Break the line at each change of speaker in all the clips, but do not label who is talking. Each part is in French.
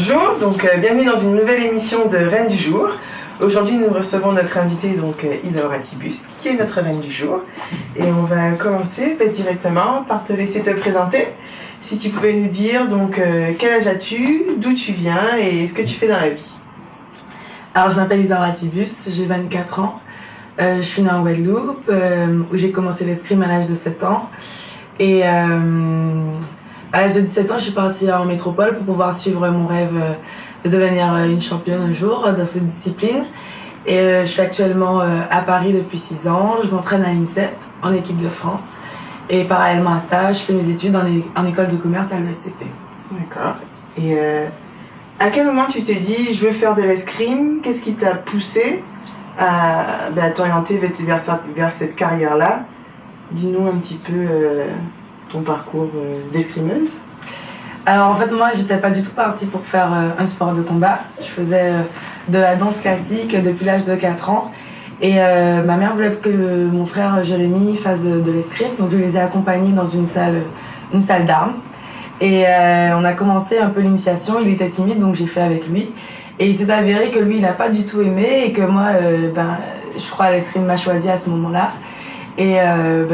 Bonjour, bienvenue dans une nouvelle émission de Reine du jour. Aujourd'hui nous recevons notre invitée Isaura Tibus qui est notre reine du jour et on va commencer directement par te laisser te présenter. Si tu pouvais nous dire quel âge as-tu, d'où tu viens et ce que tu fais dans la vie.
Alors je m'appelle Isaura Tibus, j'ai 24 ans, je suis née en Guadeloupe où j'ai commencé l'escrime à l'âge de 7 ans et à l'âge de 17 ans je suis partie en métropole pour pouvoir suivre mon rêve de devenir une championne un jour dans cette discipline. Et je suis actuellement à Paris depuis 6 ans, je m'entraîne à l'INSEP en équipe de France. Et parallèlement à ça, je fais mes études en école de commerce à l'ESCP.
D'accord. Et à quel moment tu t'es dit je veux faire de l'escrime? Qu'est-ce qui t'a poussé à t'orienter vers cette carrière-là? Dis-nous un petit peu ton parcours d'escrimeuse.
Alors en fait moi j'étais pas du tout partie pour faire un sport de combat. Je faisais de la danse classique depuis l'âge de 4 ans. Et ma mère voulait que mon frère Jérémy fasse de l'escrime, donc je les ai accompagnés dans une salle d'armes. Et on a commencé un peu l'initiation, il était timide donc j'ai fait avec lui. Et il s'est avéré que lui il n'a pas du tout aimé et que moi, je crois l'escrime m'a choisi à ce moment-là. Et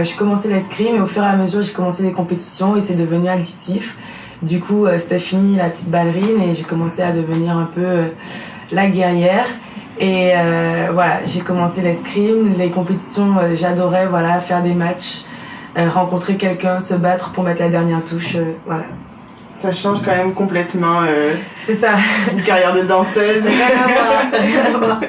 j'ai commencé l'escrime et au fur et à mesure j'ai commencé les compétitions et c'est devenu addictif. Du coup c'était fini la petite ballerine et j'ai commencé à devenir un peu la guerrière. Et j'ai commencé l'escrime, les compétitions, j'adorais faire des matchs, rencontrer quelqu'un, se battre pour mettre la dernière touche, voilà.
Ça change quand même complètement
c'est ça.
Une carrière de danseuse.
Rien à voir.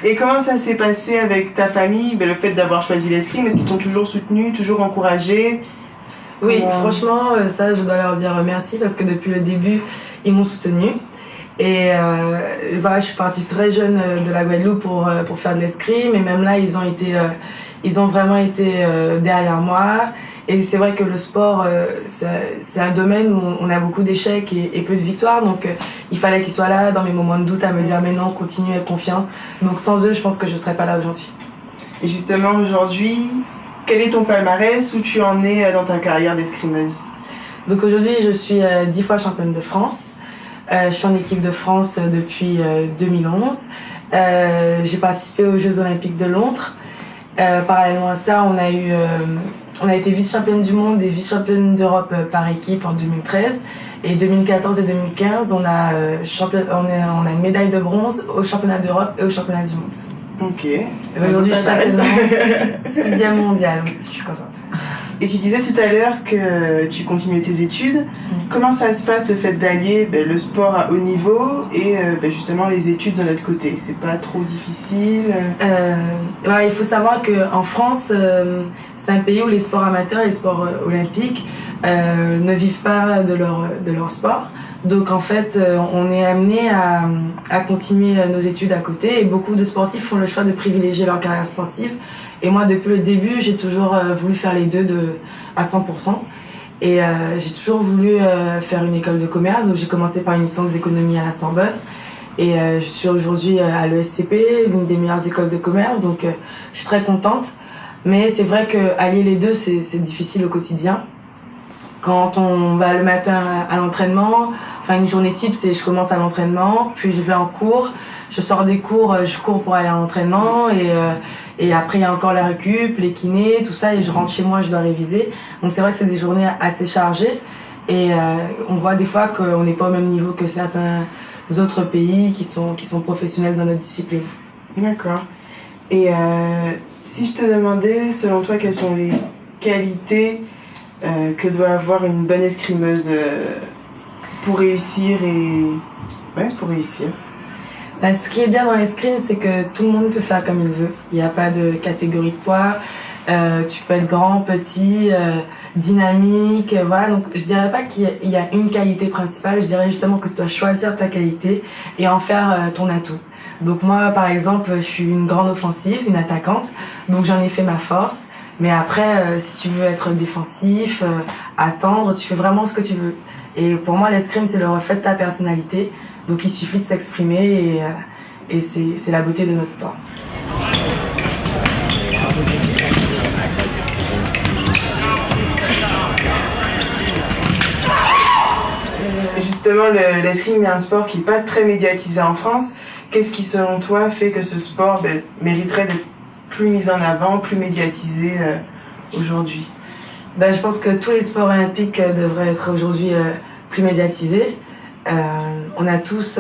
Et comment ça s'est passé avec ta famille, le fait d'avoir choisi l'escrime? Est-ce qu'ils t'ont toujours soutenu, toujours encouragé?
Oui, franchement, ça je dois leur dire merci parce que depuis le début, ils m'ont soutenue. Et je suis partie très jeune de la Guadeloupe pour faire de l'escrime et même là ils ont vraiment été derrière moi. Et c'est vrai que le sport c'est un domaine où on a beaucoup d'échecs et peu de victoires, donc il fallait qu'ils soient là dans mes moments de doute à me dire mais non, continue avec confiance. Donc sans eux je pense que je serais pas là où j'en suis.
Et justement aujourd'hui, quel est ton palmarès, où tu en es dans ta carrière d'escrimeuse?
Donc aujourd'hui je suis 10 fois championne de France. Je suis en équipe de France depuis 2011. J'ai participé aux Jeux Olympiques de Londres. Parallèlement à ça, on a été vice-championne du monde et vice-championne d'Europe par équipe en 2013. Et 2014 et 2015, on a une médaille de bronze au championnat d'Europe et au championnat du monde.
Ok.
Aujourd'hui, je suis actuellement 6e mondiale. Je suis contente.
Et tu disais tout à l'heure que tu continuais tes études. Comment ça se passe le fait d'allier le sport à haut niveau et justement les études de notre côté? C'est pas trop difficile?
Il faut savoir qu'en France, c'est un pays où les sports amateurs et les sports olympiques ne vivent pas de leur sport. Donc en fait, on est amené à continuer nos études à côté et beaucoup de sportifs font le choix de privilégier leur carrière sportive. Et moi, depuis le début, j'ai toujours voulu faire les deux à 100%. Et j'ai toujours voulu faire une école de commerce. Donc j'ai commencé par une licence d'économie à la Sorbonne. Et je suis aujourd'hui à l'ESCP, l'une des meilleures écoles de commerce. Donc je suis très contente. Mais c'est vrai qu'allier les deux, c'est difficile au quotidien. Quand on va le matin à l'entraînement, une journée type, c'est je commence à l'entraînement, puis je vais en cours, je sors des cours, je cours pour aller à l'entraînement et après il y a encore la récup, les kinés, tout ça et je rentre chez moi, je dois réviser. Donc c'est vrai que c'est des journées assez chargées et on voit des fois qu'on n'est pas au même niveau que certains autres pays qui sont professionnels dans notre discipline.
D'accord. Et si je te demandais, selon toi, quelles sont les qualités que doit avoir une bonne escrimeuse pour réussir pour réussir?
Ce qui est bien dans l'escrime, c'est que tout le monde peut faire comme il veut. Il n'y a pas de catégorie de poids. Tu peux être grand, petit, dynamique. Voilà. Donc, je dirais pas qu'il y a une qualité principale. Je dirais justement que tu dois choisir ta qualité et en faire ton atout. Donc moi, par exemple, je suis une grande offensive, une attaquante. Donc j'en ai fait ma force. Mais après, si tu veux être défensif, attendre, tu fais vraiment ce que tu veux. Et pour moi, l'escrime, c'est le reflet de ta personnalité. Donc il suffit de s'exprimer et c'est la beauté de notre sport.
justement, l'escrime est un sport qui n'est pas très médiatisé en France. Qu'est-ce qui, selon toi, fait que ce sport mériterait d'être plus mis en avant, plus médiatisé aujourd'hui?
Je pense que tous les sports olympiques devraient être aujourd'hui plus médiatisés. On a tous...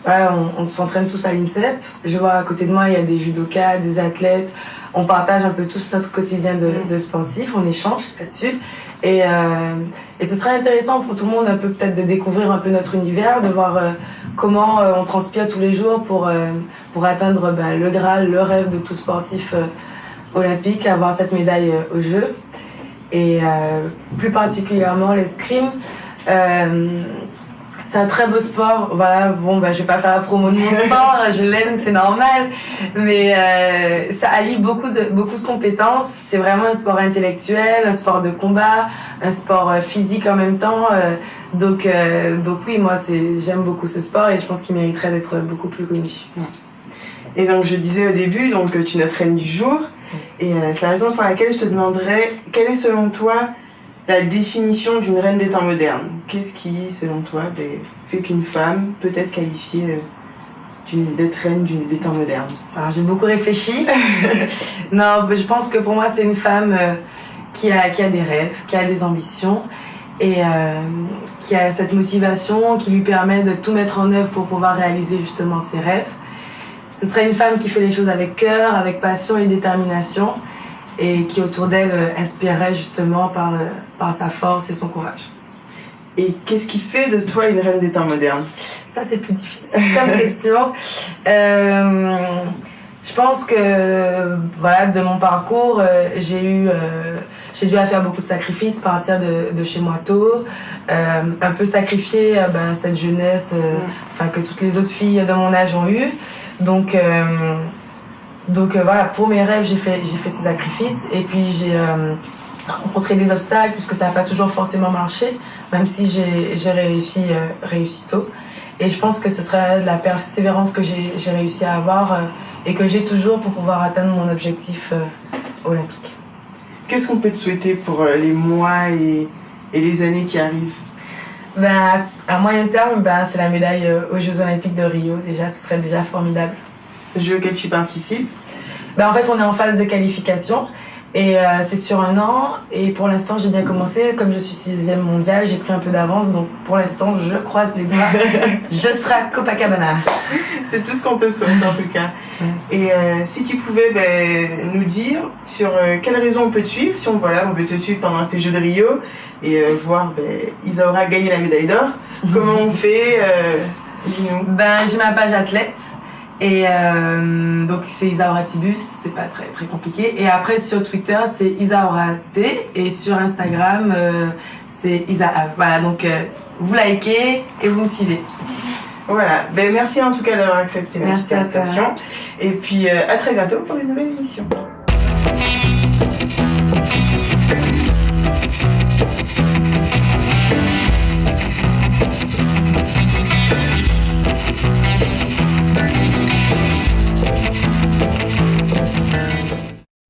on s'entraîne tous à l'INSEP. Je vois à côté de moi, il y a des judokas, des athlètes. On partage un peu tous notre quotidien de sportifs, on échange là-dessus. Et ce serait intéressant pour tout le monde un peu peut-être de découvrir un peu notre univers, de voir comment on transpire tous les jours pour atteindre le Graal, le rêve de tout sportif olympique, avoir cette médaille aux Jeux. Et plus particulièrement l'escrime. C'est un très beau sport. Voilà, je vais pas faire la promo de mon sport, je l'aime, c'est normal. Mais ça allie beaucoup de compétences. C'est vraiment un sport intellectuel, un sport de combat, un sport physique en même temps. Donc oui, moi j'aime beaucoup ce sport et je pense qu'il mériterait d'être beaucoup plus connu.
Et donc je disais au début, donc tu es notre reine du jour. Et c'est la raison pour laquelle je te demanderais, quelle est selon toi la définition d'une reine des temps modernes? Qu'est-ce qui, selon toi, fait qu'une femme peut être qualifiée d'être reine des temps modernes?
Alors j'ai beaucoup réfléchi. Non, je pense que pour moi c'est une femme qui a des rêves, qui a des ambitions et qui a cette motivation qui lui permet de tout mettre en œuvre pour pouvoir réaliser justement ses rêves. Ce serait une femme qui fait les choses avec cœur, avec passion et détermination et qui autour d'elle inspirerait justement par sa force et son courage.
Et qu'est-ce qui fait de toi une reine des temps modernes?
Ça c'est plus difficile comme question. Je pense que de mon parcours, j'ai dû faire beaucoup de sacrifices, partir de chez moi tôt, un peu sacrifier cette jeunesse que toutes les autres filles de mon âge ont eu. Donc pour mes rêves, j'ai fait ces sacrifices et puis j'ai rencontré des obstacles puisque ça n'a pas toujours forcément marché, même si j'ai réussi tôt. Et je pense que ce serait de la persévérance que j'ai réussi à avoir et que j'ai toujours pour pouvoir atteindre mon objectif olympique.
Qu'est-ce qu'on peut te souhaiter pour les mois et les années qui arrivent?
À moyen terme, c'est la médaille aux Jeux Olympiques de Rio. Déjà, ce serait déjà formidable.
Jeux auxquels tu participes?
En fait, on est en phase de qualification et c'est sur 1 an. Et pour l'instant, j'ai bien commencé. Comme je suis 6e mondiale, j'ai pris un peu d'avance. Donc pour l'instant, je croise les doigts. Je serai à Copacabana.
C'est tout ce qu'on te souhaite en tout cas. Merci. Et si tu pouvais nous dire sur quelles raisons on peut te suivre, si on veut te suivre pendant ces Jeux de Rio et voir Isaura gagner la médaille d'or, comment on fait? Dis-nous.
J'ai ma page athlète. Et donc c'est Isaura Tibus, c'est pas très très compliqué. Et après sur Twitter c'est Isaura T et sur Instagram c'est Isaav. Voilà, donc vous likez et vous me suivez.
Voilà, merci en tout cas d'avoir accepté notre invitation. Et puis à très bientôt pour une nouvelle émission.